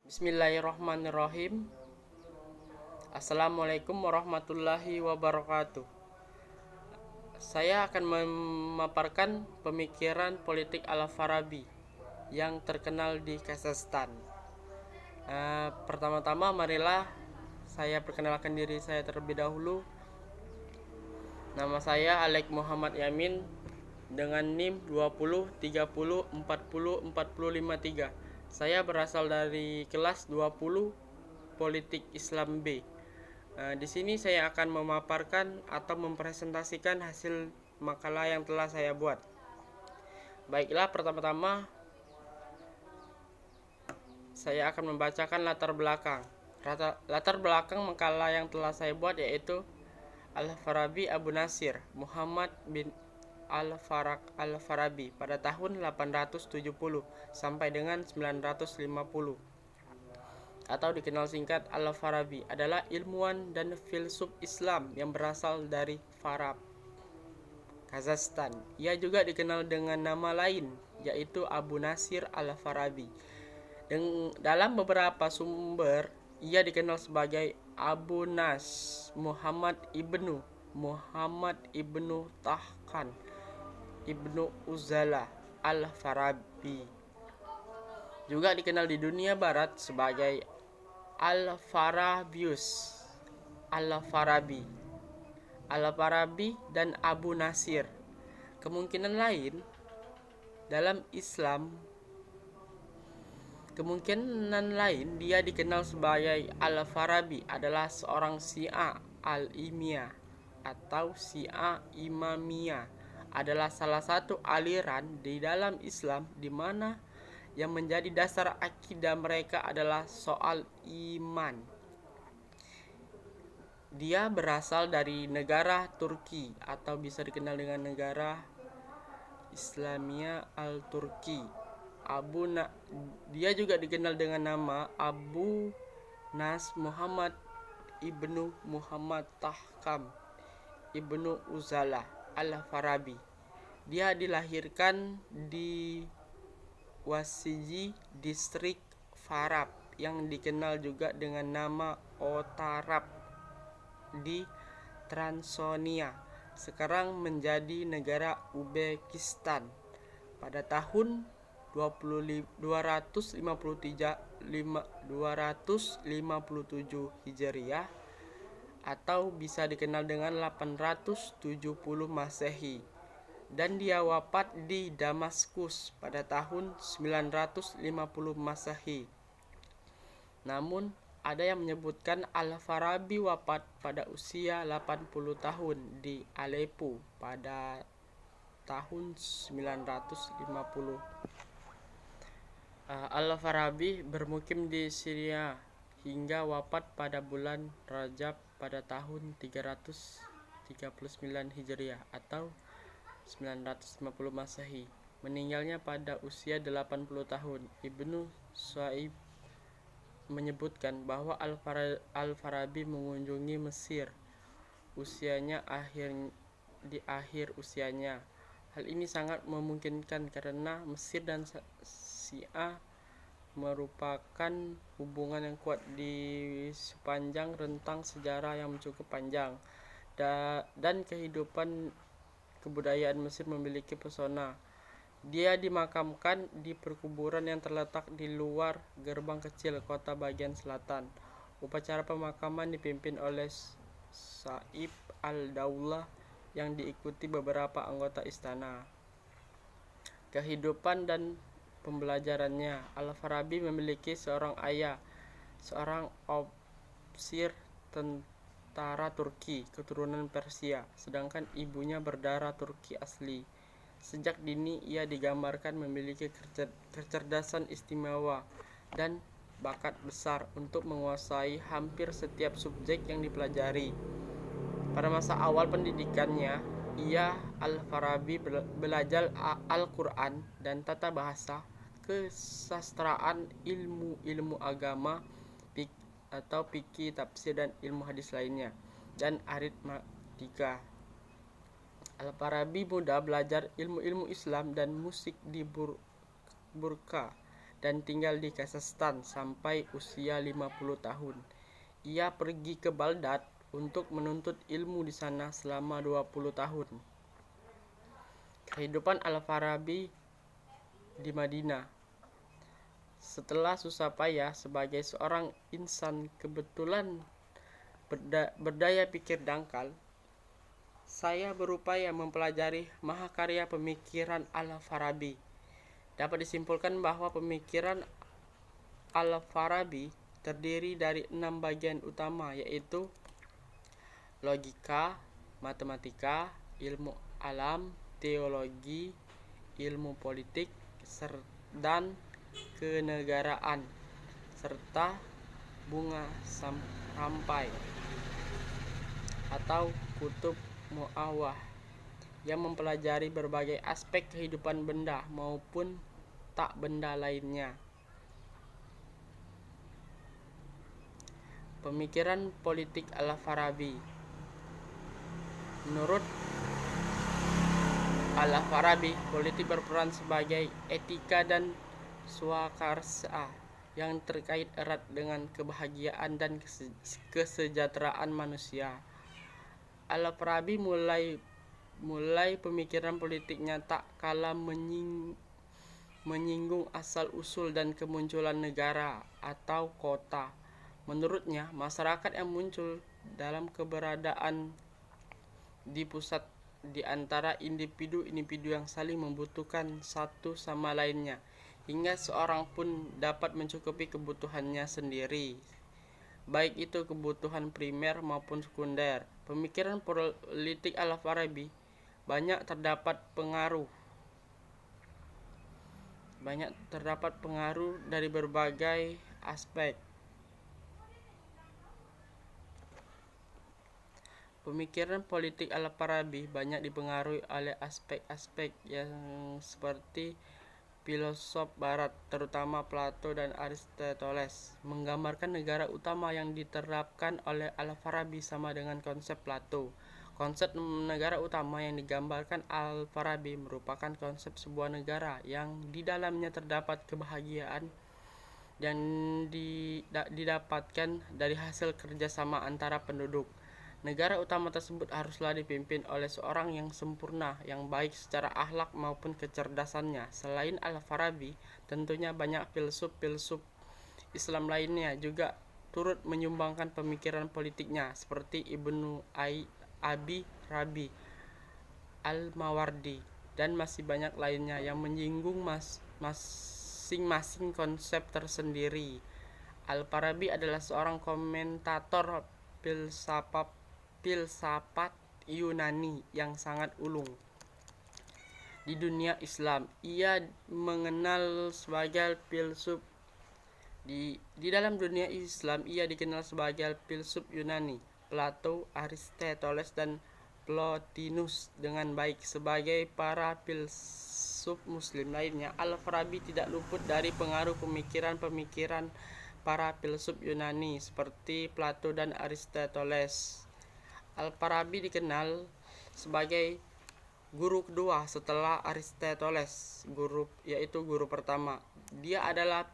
Bismillahirrahmanirrahim. Assalamualaikum warahmatullahi wabarakatuh. Saya akan memaparkan pemikiran politik Al-Farabi yang terkenal di Kazakhstan. Pertama-tama marilah saya perkenalkan diri saya terlebih dahulu. Nama saya Alek Muhammad Yamin dengan NIM 20 30 40 40 53. Saya berasal dari kelas 20 Politik Islam B. Di sini saya akan memaparkan atau mempresentasikan hasil makalah yang telah saya buat. Baiklah, pertama-tama saya akan membacakan latar belakang. Latar belakang makalah yang telah saya buat yaitu Al-Farabi Abu Nasir Muhammad bin Al-Farabi pada tahun 870 sampai dengan 950 atau dikenal singkat Al-Farabi adalah ilmuwan dan filsuf Islam yang berasal dari Farab, Kazakhstan. Ia juga dikenal dengan nama lain yaitu Abu Nasir Al-Farabi. Dalam beberapa sumber ia dikenal sebagai Abu Nas Muhammad ibnu Tahkan ibnu Uzala Al-Farabi. Juga dikenal di dunia barat sebagai Al-Farabius, Al-Farabi dan Abu Nasir. Kemungkinan lain dia dikenal sebagai Al-Farabi adalah seorang Syiah Al-Imiyah atau Syiah Imamiyah, adalah salah satu aliran di dalam Islam di mana yang menjadi dasar akidah mereka adalah soal iman. Dia berasal dari negara Turki atau bisa dikenal dengan negara Islamia Al-Turki. Dia juga dikenal dengan nama Abu Nas Muhammad ibnu Muhammad Tahkam ibnu Uzala Al-Farabi. Dia dilahirkan di Wasiji, distrik Farab yang dikenal juga dengan nama Otarab di Transonia, sekarang menjadi negara Uzbekistan pada tahun 257 Hijriah atau bisa dikenal dengan 870 Masehi, dan dia wafat di Damaskus pada tahun 950 Masehi. Namun ada yang menyebutkan Al-Farabi wafat pada usia 80 tahun di Aleppo pada tahun 950. Al-Farabi bermukim di Syria hingga wafat pada bulan Rajab pada tahun 339 Hijriah atau 950 Masehi. Meninggalnya pada usia 80 tahun. Ibnu Syaib menyebutkan bahwa Al-Farabi mengunjungi Mesir di akhir usianya. Hal ini sangat memungkinkan karena Mesir dan Syiah merupakan hubungan yang kuat di sepanjang rentang sejarah yang cukup panjang, dan kehidupan kebudayaan Mesir memiliki pesona. Dia dimakamkan di perkuburan yang terletak di luar gerbang kecil kota bagian selatan. Upacara pemakaman dipimpin oleh Saif al-Daulah yang diikuti beberapa anggota istana. Kehidupan dan pembelajarannya. Al-Farabi memiliki seorang ayah, seorang ofisir tentara Turki keturunan Persia, sedangkan ibunya berdarah Turki asli. Sejak dini ia digambarkan memiliki kecerdasan istimewa dan bakat besar untuk menguasai hampir setiap subjek yang dipelajari. Pada masa awal pendidikannya, Al-Farabi belajar Al-Quran dan tata bahasa, kesastraan, ilmu agama atau fikih, tafsir dan ilmu hadis lainnya, dan aritmatika. Al-Farabi muda belajar ilmu-ilmu Islam dan musik di Burqa dan tinggal di Kazakhstan sampai usia 50 tahun. Ia pergi ke Baghdad untuk menuntut ilmu di sana selama 20 tahun. Kehidupan Al-Farabi di Madinah. Setelah susah payah sebagai seorang insan kebetulan berdaya pikir dangkal, saya berupaya mempelajari mahakarya pemikiran Al-Farabi. Dapat disimpulkan bahwa pemikiran Al-Farabi terdiri dari 6 bagian utama, yaitu logika, matematika, ilmu alam, teologi, ilmu politik, dan kenegaraan, serta bunga sampai atau kutub muawah yang mempelajari berbagai aspek kehidupan benda maupun tak benda lainnya. Pemikiran politik Al-Farabi. Menurut Al-Farabi, politik berperan sebagai etika dan swakarsa yang terkait erat dengan kebahagiaan dan kesejahteraan manusia. Al-Farabi mulai pemikiran politiknya tak kalah menyinggung asal-usul dan kemunculan negara atau kota. Menurutnya, masyarakat yang muncul dalam keberadaan di pusat di antara individu-individu yang saling membutuhkan satu sama lainnya, hingga seorang pun dapat mencukupi kebutuhannya sendiri, baik itu kebutuhan primer maupun sekunder. Pemikiran politik Al-Farabi banyak terdapat pengaruh dari berbagai aspek. Pemikiran politik Al-Farabi banyak dipengaruhi oleh aspek-aspek yang seperti filosof barat, terutama Plato dan Aristoteles. Menggambarkan negara utama yang diterapkan oleh Al-Farabi sama dengan konsep Plato. Konsep negara utama yang digambarkan Al-Farabi merupakan konsep sebuah negara yang di dalamnya terdapat kebahagiaan yang didapatkan dari hasil kerjasama antara penduduk. Negara utama tersebut haruslah dipimpin oleh seorang yang sempurna, yang baik secara akhlak maupun kecerdasannya. Selain Al-Farabi, tentunya banyak filsuf Islam lainnya juga turut menyumbangkan pemikiran politiknya, seperti Ibnu Abi Rabi, Al-Mawardi, dan masih banyak lainnya yang menyinggung masing-masing konsep tersendiri. Al-Farabi adalah seorang komentator filsafat Yunani yang sangat ulung di dunia Islam. Ia mengenal sebagai filsuf di dalam dunia Islam ia dikenal sebagai filsuf Yunani, Plato, Aristoteles, dan Plotinus dengan baik. Sebagai para filsuf muslim lainnya, Al-Farabi tidak luput dari pengaruh pemikiran para filsuf Yunani seperti Plato dan Aristoteles. Al-Farabi dikenal sebagai guru kedua setelah Aristoteles, yaitu guru pertama. Dia adalah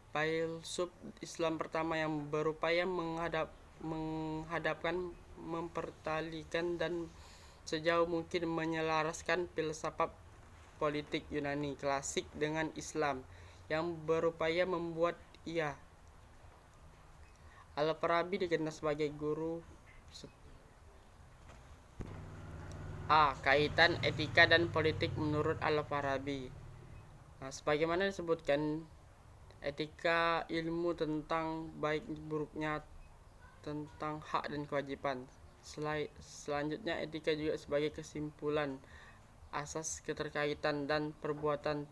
filsuf Islam pertama yang berupaya menghadapkan, mempertalikan, dan sejauh mungkin menyelaraskan filsafat politik Yunani klasik dengan Islam, yang berupaya membuat Al-Farabi dikenal sebagai guru. Kaitan etika dan politik menurut Al-Farabi. Sebagaimana disebutkan, etika ilmu tentang baik buruknya, tentang hak dan kewajiban. Selanjutnya, etika juga sebagai kesimpulan asas keterkaitan dan perbuatan.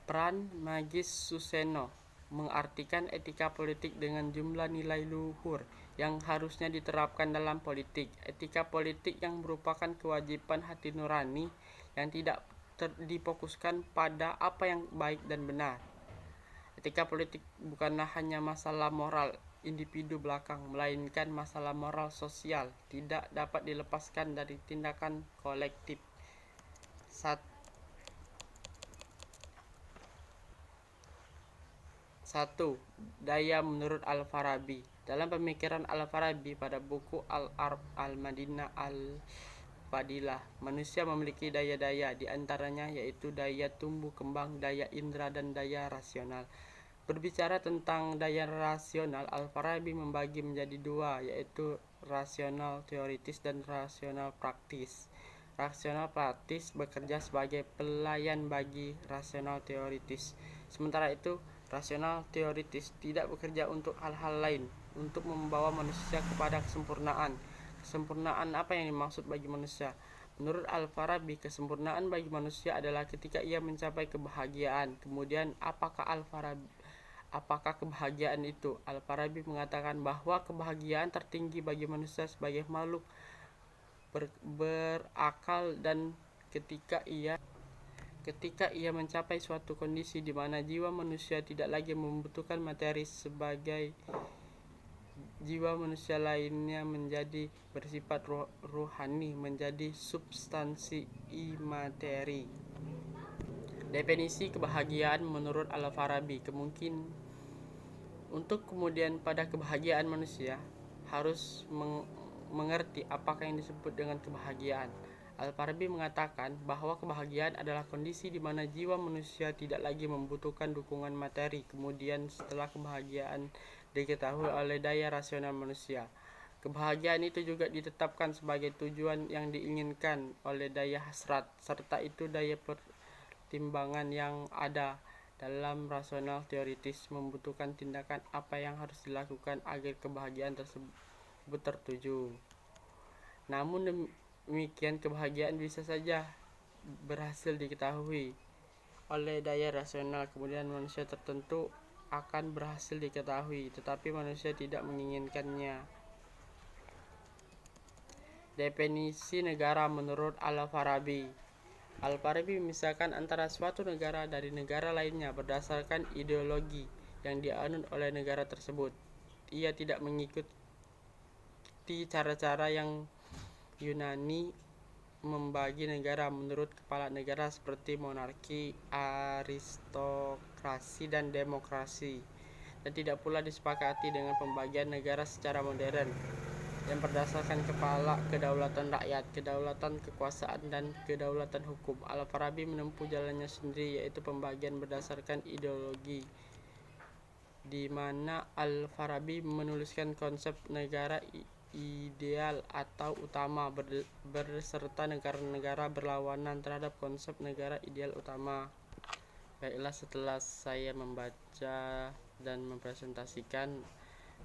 Pran Magis Suseno mengartikan etika politik dengan jumlah nilai luhur yang harusnya diterapkan dalam politik. Etika politik yang merupakan kewajiban hati nurani yang tidak difokuskan pada apa yang baik dan benar. Etika politik bukanlah hanya masalah moral individu belakang, melainkan masalah moral sosial, tidak dapat dilepaskan dari tindakan kolektif. 1. Daya menurut Al-Farabi. Dalam pemikiran Al-Farabi pada buku Al-Madinah Al-Fadilah, manusia memiliki daya-daya, di antaranya yaitu daya tumbuh kembang, daya indera, dan daya rasional. Berbicara tentang daya rasional, Al-Farabi membagi menjadi dua, yaitu rasional teoritis dan rasional praktis. Rasional praktis bekerja sebagai pelayan bagi rasional teoritis. Sementara itu, rasional teoritis tidak bekerja untuk hal-hal lain, untuk membawa manusia kepada kesempurnaan. Kesempurnaan apa yang dimaksud bagi manusia? Menurut Al-Farabi, kesempurnaan bagi manusia adalah ketika ia mencapai kebahagiaan. Kemudian, apakah kebahagiaan itu? Al-Farabi mengatakan bahwa kebahagiaan tertinggi bagi manusia sebagai makhluk berakal dan ketika ia mencapai suatu kondisi di mana jiwa manusia tidak lagi membutuhkan materi sebagai jiwa manusia lainnya menjadi bersifat rohani, menjadi substansi imateri. Definisi kebahagiaan menurut Al-Farabi untuk kemudian pada kebahagiaan manusia harus mengerti apakah yang disebut dengan kebahagiaan. Al-Farabi mengatakan bahwa kebahagiaan adalah kondisi di mana jiwa manusia tidak lagi membutuhkan dukungan materi. Kemudian setelah kebahagiaan diketahui oleh daya rasional manusia, kebahagiaan itu juga ditetapkan sebagai tujuan yang diinginkan oleh daya hasrat, serta itu daya pertimbangan yang ada dalam rasional teoritis membutuhkan tindakan apa yang harus dilakukan agar kebahagiaan tersebut tertuju. Namun demikian, kebahagiaan bisa saja berhasil diketahui oleh daya rasional, kemudian manusia tertentu akan berhasil diketahui, tetapi manusia tidak menginginkannya. Definisi negara menurut Al-Farabi. Al-Farabi memisahkan antara suatu negara dari negara lainnya berdasarkan ideologi yang dianut oleh negara tersebut. Ia tidak mengikuti cara-cara yang Yunani membagi negara menurut kepala negara seperti monarki, aristokrasi, dan demokrasi, dan tidak pula disepakati dengan pembagian negara secara modern yang berdasarkan kepala kedaulatan rakyat, kedaulatan kekuasaan, dan kedaulatan hukum. Al-Farabi menempuh jalannya sendiri, yaitu pembagian berdasarkan ideologi, di mana Al-Farabi menuliskan konsep negara ideal atau utama berserta negara-negara berlawanan terhadap konsep negara ideal utama. Baiklah, setelah saya membaca dan mempresentasikan,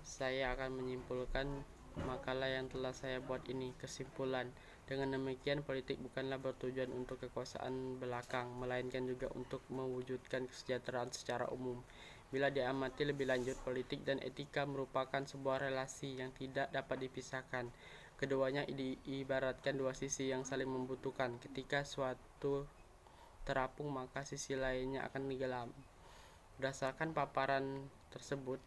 saya akan menyimpulkan makalah yang telah saya buat ini. Kesimpulan: dengan demikian, politik bukanlah bertujuan untuk kekuasaan belakang, melainkan juga untuk mewujudkan kesejahteraan secara umum. Bila diamati lebih lanjut, politik dan etika merupakan sebuah relasi yang tidak dapat dipisahkan. Keduanya diibaratkan dua sisi yang saling membutuhkan. Ketika suatu terapung, maka sisi lainnya akan tenggelam. Berdasarkan paparan tersebut,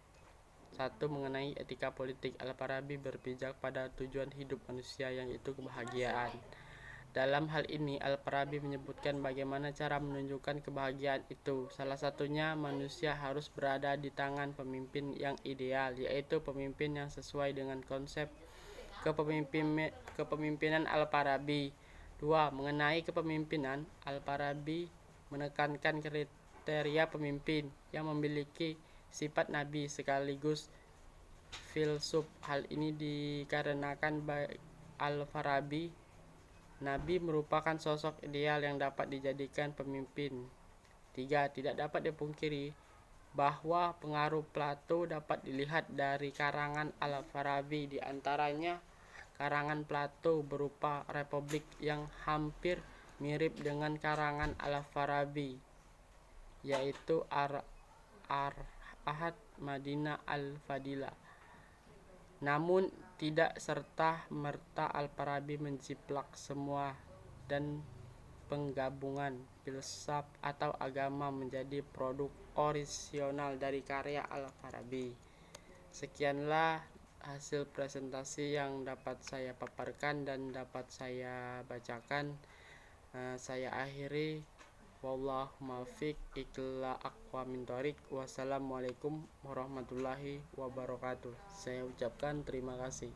1. Mengenai etika politik, Al-Farabi berpijak pada tujuan hidup manusia, yaitu kebahagiaan. Dalam hal ini, Al-Farabi menyebutkan bagaimana cara menunjukkan kebahagiaan itu. Salah satunya, manusia harus berada di tangan pemimpin yang ideal, yaitu pemimpin yang sesuai dengan konsep kepemimpinan Al-Farabi. 2. Mengenai kepemimpinan, Al-Farabi menekankan kriteria pemimpin yang memiliki sifat nabi sekaligus filsuf. Hal ini dikarenakan Al-Farabi, nabi merupakan sosok ideal yang dapat dijadikan pemimpin. 3. Tidak dapat dipungkiri bahwa pengaruh Plato dapat dilihat dari karangan Al-Farabi, di antaranya karangan Plato berupa Republik yang hampir mirip dengan karangan Al-Farabi, yaitu Ahad Madinah Al-Fadilah. Namun tidak serta-merta Al-Farabi menjiplak semua dan penggabungan filsafat atau agama menjadi produk orisinal dari karya Al-Farabi. Sekianlah hasil presentasi yang dapat saya paparkan dan dapat saya bacakan. Saya akhiri. Wallahu muwaffiq ila aqwamit thoriq. Wassalamualaikum warahmatullahi wabarakatuh. Saya ucapkan terima kasih.